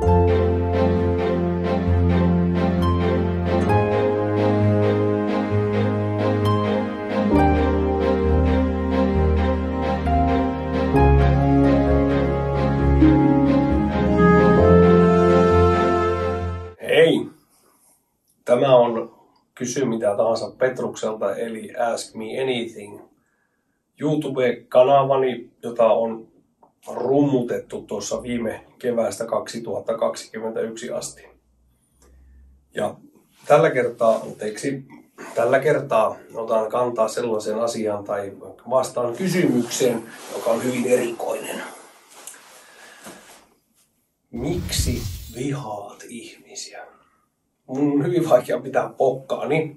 Hei! Tämä on Kysy mitä tahansa Petrukselta, eli Ask Me Anything. YouTube-kanavani, jota on rummutettu tuossa viime keväästä 2021 asti. Ja tällä kertaa otan kantaa sellaisen asian tai vastaan kysymykseen, joka on hyvin erikoinen. Miksi vihaat ihmisiä? Mun on hyvin vaikea pitää pokkaani.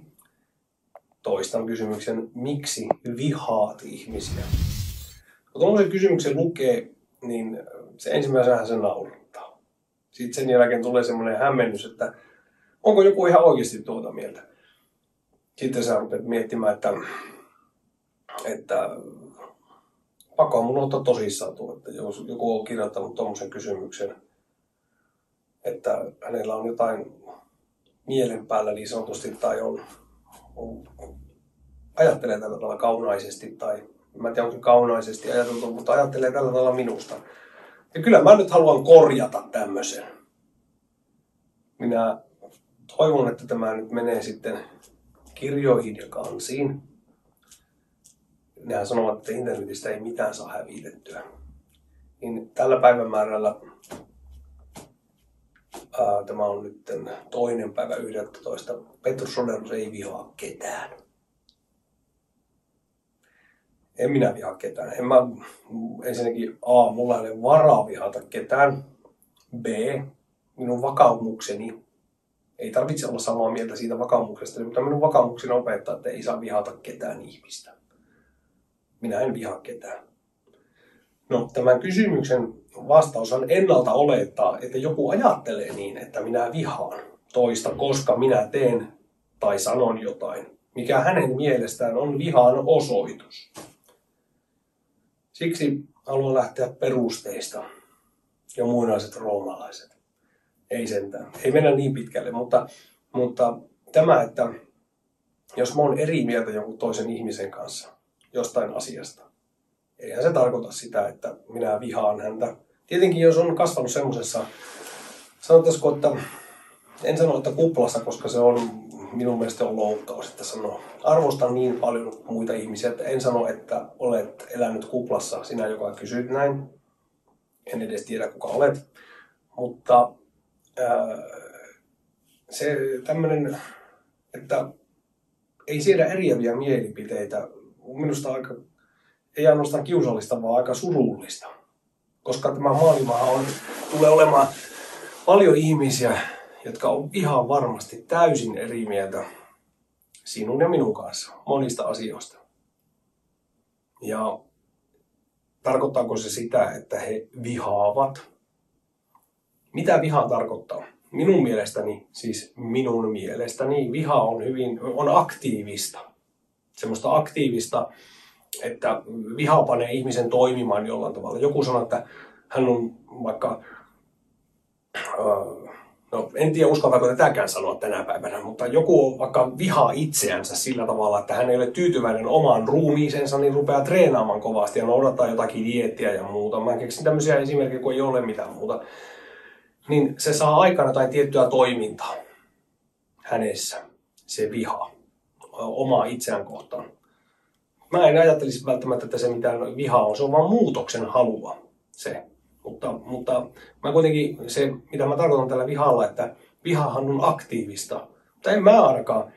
Toistan kysymyksen, miksi vihaat ihmisiä? Kun tuollaisen kysymyksen lukee, niin se ensimmäisenä se naurattaa. Sitten sen jälkeen tulee semmoinen hämmennys, että onko joku ihan oikeasti tuota mieltä. Sitten sä rupeat miettimään, että pakko on mun ottaa tosissaan tuo, että jos joku on kirjoittanut tuommoisen kysymyksen, että hänellä on jotain mielen päällä niin sanotusti tai ajattelee tällä tavalla kaunaisesti tai mä en tiedä onko kaunaisesti ajateltu, mutta ajattelee tällä tavalla minusta. Ja kyllä mä nyt haluan korjata tämmöisen. Minä toivon, että tämä nyt menee sitten kirjoihin ja kansiin. Nehän sanovat, että internetistä ei mitään saa hävitettyä. Niin tällä päivämäärällä tämä on nyt 2.11. Petrus Soderus ei vihaa ketään. En minä vihaa ketään. Ensinnäkin mulla ei ole varaa vihata ketään. B, minun vakaumukseni ei tarvitse olla samaa mieltä siitä vakaumuksesta, mutta minun vakaumukseni opettaa, että ei saa vihata ketään ihmistä. Minä en vihaa ketään. No, tämän kysymyksen vastaushan ennalta olettaa, että joku ajattelee niin, että minä vihaan toista, koska minä teen tai sanon jotain, mikä hänen mielestään on vihan osoitus. Siksi haluan lähteä perusteista ja muinaiset roomalaiset. Ei sentään. Ei mennä niin pitkälle, mutta tämä, että jos mä oon eri mieltä jonkun toisen ihmisen kanssa jostain asiasta, eihän se tarkoita sitä, että minä vihaan häntä. Tietenkin jos on kasvanut semmoisessa, sanotaanko, että en sano, että kuplassa, koska se on minun mielestä on loukkaus, että sanoo. Arvostan niin paljon muita ihmisiä, että en sano, että olet elänyt kuplassa, sinä joka kysyt näin. En edes tiedä, kuka olet. Mutta se tämmöinen, että ei siedä eriäviä mielipiteitä, minusta aika, ei ainoastaan kiusallista, vaan aika surullista. Koska tämä maailmahan tulee olemaan paljon ihmisiä, jotka on ihan varmasti täysin eri mieltä sinun ja minun kanssa monista asioista. Ja tarkoittaako se sitä, että he vihaavat? Mitä viha tarkoittaa? Minun mielestäni viha on aktiivista. Semmoista aktiivista, että viha panee ihmisen toimimaan jollain tavalla. Joku sanoo, että hän on vaikka, en tiedä uskaltaako tätäkään sanoa tänä päivänä, mutta joku vaikka vihaa itseänsä sillä tavalla, että hän ei ole tyytyväinen omaan ruumiisensa, niin rupeaa treenaamaan kovasti ja noudattaa jotakin dieettiä ja muuta. Mä keksin tämmöisiä esimerkkejä, kun ei ole mitään muuta. Niin se saa aikana jotain tiettyä toimintaa hänessä, se viha, omaa itseään kohtaan. Mä en ajattelisi välttämättä, että se mitään vihaa on, se on vaan muutoksen halua se. Mutta mä kuitenkin se, mitä mä tarkoitan tällä vihalla, että vihahan on aktiivista. Mutta en mä ainakaan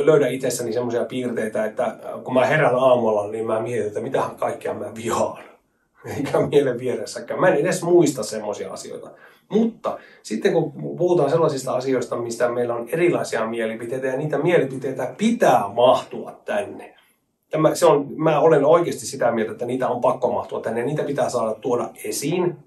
löydä itsessäni semmoisia piirteitä, että kun mä herään aamulla, niin mä mietin, että mitähän kaikkea mä vihaan. Eikä mielen vieressäkään. Mä en edes muista semmoisia asioita. Mutta sitten kun puhutaan sellaisista asioista, mistä meillä on erilaisia mielipiteitä ja niitä mielipiteitä pitää mahtua tänne. Mä olen oikeasti sitä mieltä, että niitä on pakko mahtua tänne ja niitä pitää saada tuoda esiin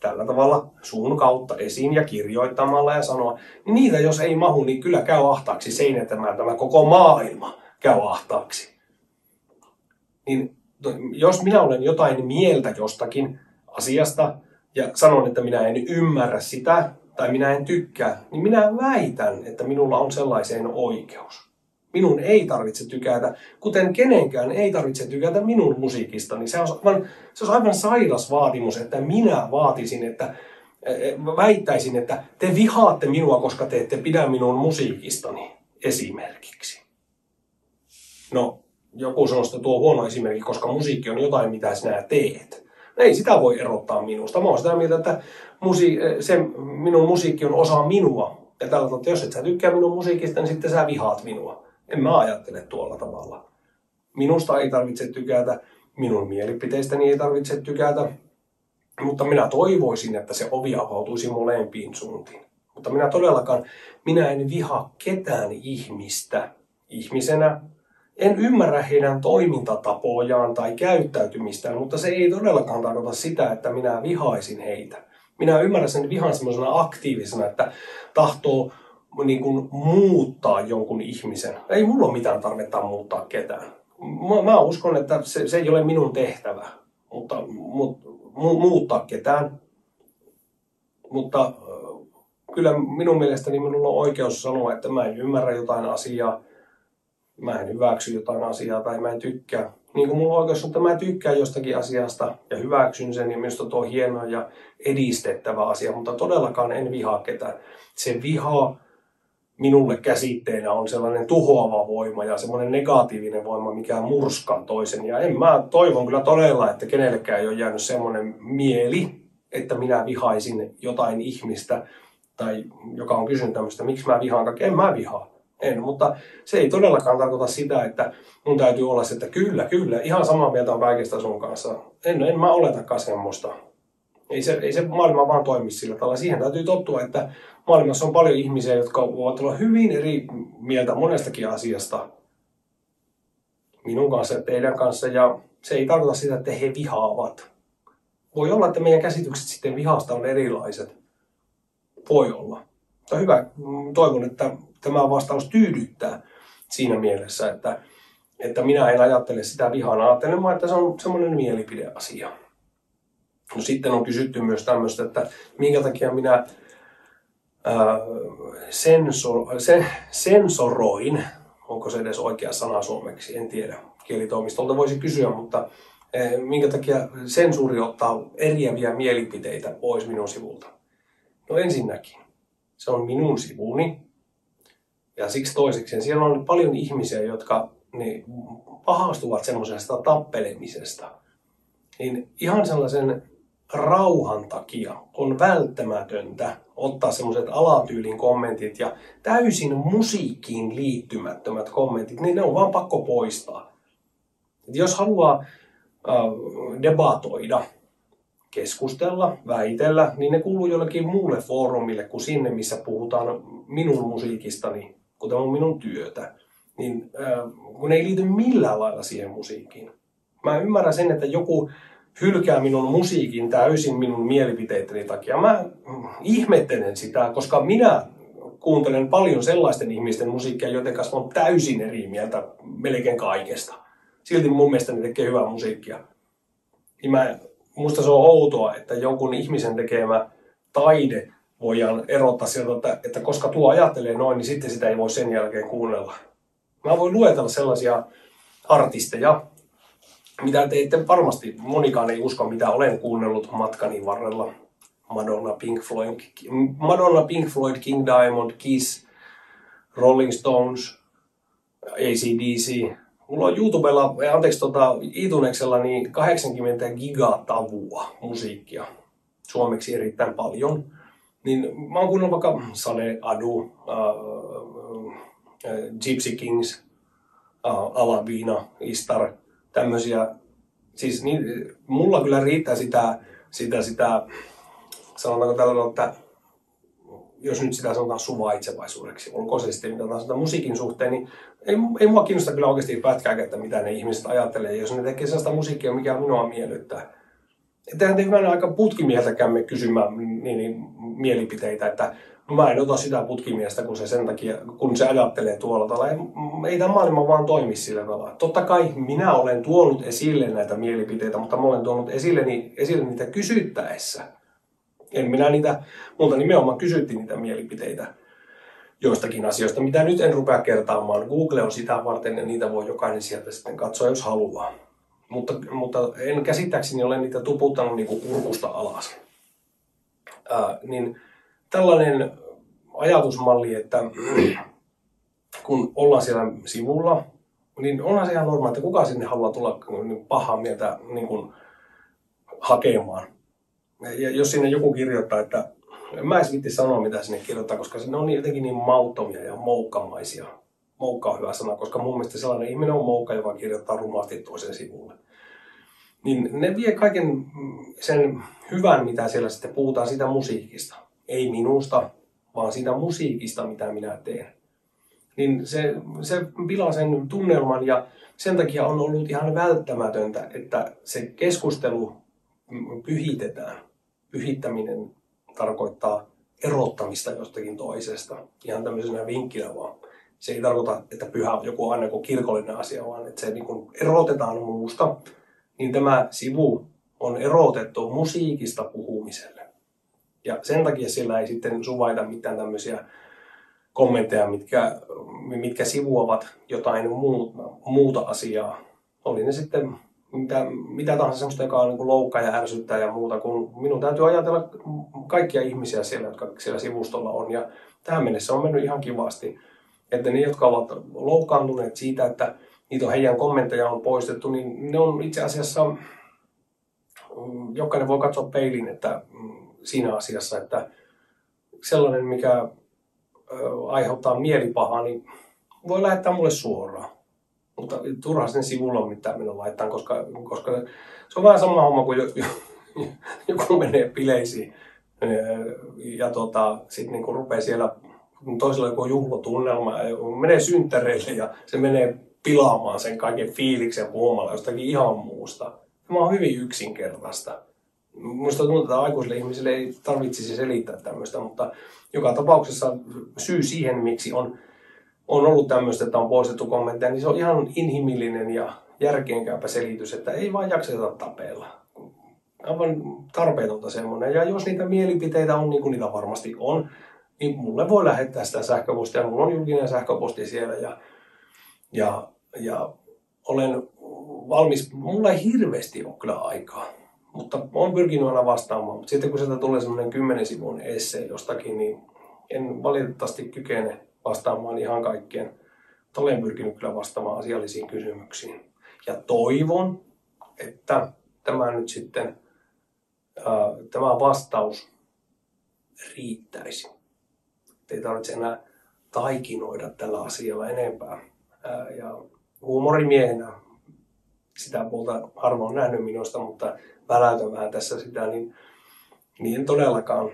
tällä tavalla suun kautta esiin ja kirjoittamalla ja sanoa. Niin niitä jos ei mahu, niin kyllä käy ahtaaksi seinätämään tämä koko maailma käy ahtaaksi. Niin jos minä olen jotain mieltä jostakin asiasta ja sanon, että minä en ymmärrä sitä tai minä en tykkää, niin minä väitän, että minulla on sellaiseen oikeus. Minun ei tarvitse tykätä, kuten kenenkään ei tarvitse tykätä minun musiikistani. Se olisi aivan sairas vaatimus, että minä vaatisin, että väittäisin, että te vihaatte minua, koska te ette pidä minun musiikistani esimerkiksi. No, joku sanoo, että tuo huono esimerkki, koska musiikki on jotain, mitä sinä teet. No, ei sitä voi erottaa minusta. Mä oon sitä mieltä, että minun musiikki on osa minua. Ja tällä tavalla, että jos et sä tykkää minun musiikista, niin sitten sä vihaat minua. En mä ajattele tuolla tavalla. Minusta ei tarvitse tykätä, minun mielipiteistäni ei tarvitse tykätä, mutta minä toivoisin, että se ovi avautuisi molempiin suuntiin. Mutta minä en vihaa ketään ihmistä ihmisenä. En ymmärrä heidän toimintatapojaan tai käyttäytymistään, mutta se ei todellakaan tarkoita sitä, että minä vihaisin heitä. Minä ymmärrän sen vihan semmoisena aktiivisena, että tahtoo niin kuin muuttaa jonkun ihmisen. Ei mulla ole mitään tarvetta muuttaa ketään. Mä uskon, että se ei ole minun tehtävä muuttaa ketään. Mutta kyllä minun mielestäni minulla on oikeus sanoa, että mä en ymmärrä jotain asiaa, mä en hyväksy jotain asiaa tai mä en tykkää. Niin kuin mulla on oikeus, että mä tykkään jostakin asiasta ja hyväksyn sen ja minusta tuo on hieno ja edistettävä asia, mutta todellakaan en vihaa ketään. Se viha minulle käsitteenä on sellainen tuhoava voima ja semmoinen negatiivinen voima, mikä murskaa toisen. Ja mä toivon kyllä todella, että kenellekään ei ole jäänyt semmoinen mieli, että minä vihaisin jotain ihmistä tai joka on kysynyt tämmöistä, miksi mä vihaan kaikkea. En mä vihaa. En, mutta se ei todellakaan tarkoita sitä, että mun täytyy olla se, että kyllä, ihan samaa mieltä on kaikesta sun kanssa. En mä oletakaan semmoista. Ei se maailma vaan toimi sillä tavalla. Siihen täytyy tottua, että maailmassa on paljon ihmisiä, jotka voivat olla hyvin eri mieltä monestakin asiasta. Minun kanssa ja teidän kanssa. Ja se ei tarkoita sitä, että he vihaavat. Voi olla, että meidän käsitykset sitten vihasta on erilaiset. Voi olla. Mutta hyvä. Toivon, että tämä vastaus tyydyttää siinä mielessä, että minä en ajattele sitä vihana ajattelemaan, että se on semmoinen mielipideasia. No, sitten on kysytty myös tämmöistä, että minkä takia minä sensoroin, onko se edes oikea sana suomeksi, en tiedä, kielitoimistolta voisi kysyä, mutta minkä takia sensuuri ottaa eriäviä mielipiteitä pois minun sivulta. No ensinnäkin, se on minun sivuni ja siksi toiseksi siellä on paljon ihmisiä, jotka ne pahastuvat semmoisesta tappelemisesta. Niin ihan sellaisen rauhan takia on välttämätöntä ottaa semmoiset alatyylin kommentit ja täysin musiikkiin liittymättömät kommentit, niin ne on vaan pakko poistaa. Et jos haluaa debatoida, keskustella, väitellä, niin ne kuuluu jollekin muulle foorumille kuin sinne, missä puhutaan minun musiikistani, kuten on minun työtä. Niin, kun ne ei liity millään lailla siihen musiikkiin. Mä ymmärrän sen, että joku hylkää minun musiikin täysin minun mielipiteitteni takia. Mä ihmettelen sitä, koska minä kuuntelen paljon sellaisten ihmisten musiikkia, joiden kanssa on täysin eri mieltä melkein kaikesta. Silti mun mielestä ne tekee hyvää musiikkia. Musta se on outoa, että jonkun ihmisen tekemä taide voidaan erottaa sieltä, että koska tuo ajattelee noin, niin sitten sitä ei voi sen jälkeen kuunnella. Mä voin luetella sellaisia artisteja, mitä te ette varmasti, monikaan ei usko, mitä olen kuunnellut matkani varrella. Madonna, Pink Floyd, King Diamond, Kiss, Rolling Stones, AC/DC. Mulla on YouTubella, iTunesella niin 80 gigatavua musiikkia, suomeksi erittäin paljon. Niin mä oon kuunnellut vaikka Sade, Adu, Gypsy Kings, Alavina, Istar, tämmöisiä. Siis niin, mulla kyllä riittää sitä sanotaanko tällä, että jos nyt sitä sanotaan suvaitsevaisuudeksi, olkoon se sitten mitä tahansa musiikin suhteen, niin ei mua kiinnosta kyllä oikeasti pätkääkään, että mitä ne ihmiset ajattelee, jos ne tekee sellaista musiikkia, mikä minua miellyttää. Ettehän te hyvänä aika putkimieheltäkään me kysymään niin mielipiteitä, että no mä en ota sitä putkimiestä, kun se sen takia, kun se ajattelee tuolla tavalla. Ei tämä maailma vaan toimi sillä tavalla. Totta kai minä olen tuonut esille näitä mielipiteitä, mutta mä olen tuonut esille niitä kysyttäessä. En minä multa nimenomaan kysyttiin niitä mielipiteitä joistakin asioista, mitä nyt en rupea kertaamaan. Google on sitä varten ja niitä voi jokainen sieltä sitten katsoa, jos haluaa. Mutta en käsittääkseni ole niitä tuputtanut niin kuin kurkusta alas. Niin tällainen ajatusmalli, että kun ollaan siellä sivulla, niin onhan se ihan normaali, että kuka sinne haluaa tulla pahaa mieltä niin kuin hakemaan. Ja jos sinne joku kirjoittaa, että en mä edes viitti sanoa, mitä sinne kirjoittaa, koska ne on jotenkin niin mauttomia ja moukkamaisia. Moukka on hyvä sana, koska mun mielestä sellainen ihminen on moukka, joka kirjoittaa rumasti toisen sivulle. Niin ne vie kaiken sen hyvän, mitä siellä sitten puhutaan siitä musiikista. Ei minusta, vaan siitä musiikista, mitä minä teen. Niin se pilaa sen tunnelman ja sen takia on ollut ihan välttämätöntä, että se keskustelu pyhitetään. Pyhittäminen tarkoittaa erottamista jostakin toisesta. Ihan tämmöisenä vinkkinä vaan. Se ei tarkoita, että pyhä on joku aina kuin kirkollinen asia, vaan että se niin kuin erotetaan muusta. Niin tämä sivu on erotettu musiikista puhumiselle. Ja sen takia siellä ei sitten suvaita mitään tämmöisiä kommentteja, mitkä sivuavat jotain muuta asiaa. Oli ne sitten mitä tahansa semmoista, joka on niin kuin loukkaa ja ärsyttää ja muuta, kun minun täytyy ajatella kaikkia ihmisiä siellä, jotka siellä sivustolla on. Ja tähän mennessä on mennyt ihan kivasti. Että ne, jotka ovat loukkaantuneet siitä, että niitä on heidän kommentteja on poistettu, niin ne on itse asiassa, jokainen voi katsoa peilin, että siinä asiassa, että sellainen, mikä aiheuttaa mielipahaa, niin voi lähettää mulle suoraan. Mutta turha sen sivulla on mitään mennä laittaa, koska se on vähän sama homma kuin joku menee bileisiin ja sitten niin rupeaa siellä toisella joku juhlatunnelma ja menee synttäreille ja se menee pilaamaan sen kaiken fiiliksen puhumalla jostakin ihan muusta. Tämä on hyvin yksinkertaista. Minusta tuntuu, että aikuisille ihmisille ei tarvitsisi selittää tämmöistä, mutta joka tapauksessa syy siihen, miksi on ollut tämmöistä, että on poistettu kommentteja, niin se on ihan inhimillinen ja järkeenkäypä selitys, että ei vaan jakseta tapella. Aivan tarpeetonta semmoinen. Ja jos niitä mielipiteitä on, niin kuin niitä varmasti on, niin mulle voi lähettää sitä sähköpostia. Mulla on julkinen sähköposti siellä ja olen valmis. Mulla ei hirveästi ole kyllä aikaa, mutta olen pyrkinyt aina vastaamaan. Mutta sitten kun sieltä tulee semmoinen 10 sivun essee jostakin, niin en valitettavasti kykene vastaamaan ihan kaikkeen. Mutta olen pyrkinyt kyllä vastaamaan asiallisiin kysymyksiin. Ja toivon, että tämä nyt sitten, tämä vastaus riittäisi. Ei tarvitse enää taikinoida tällä asialla enempää. Ja huumorimiehenä sitä puolta harvoin nähnyt minusta, mutta väläytän vähän tässä sitä, niin todellakaan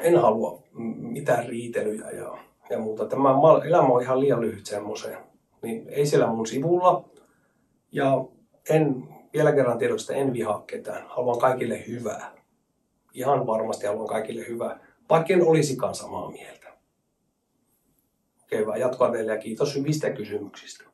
en halua mitään riitelyjä ja muuta. Tämä elämä on ihan liian lyhyt semmoiseen. Niin ei siellä mun sivulla. Ja en vielä kerran tiedoksi, että en vihaa ketään. Haluan kaikille hyvää. Ihan varmasti haluan kaikille hyvää, vaikka en olisikaan samaa mieltä. Okei, hyvää jatkoa teille ja kiitos hyvistä kysymyksistä.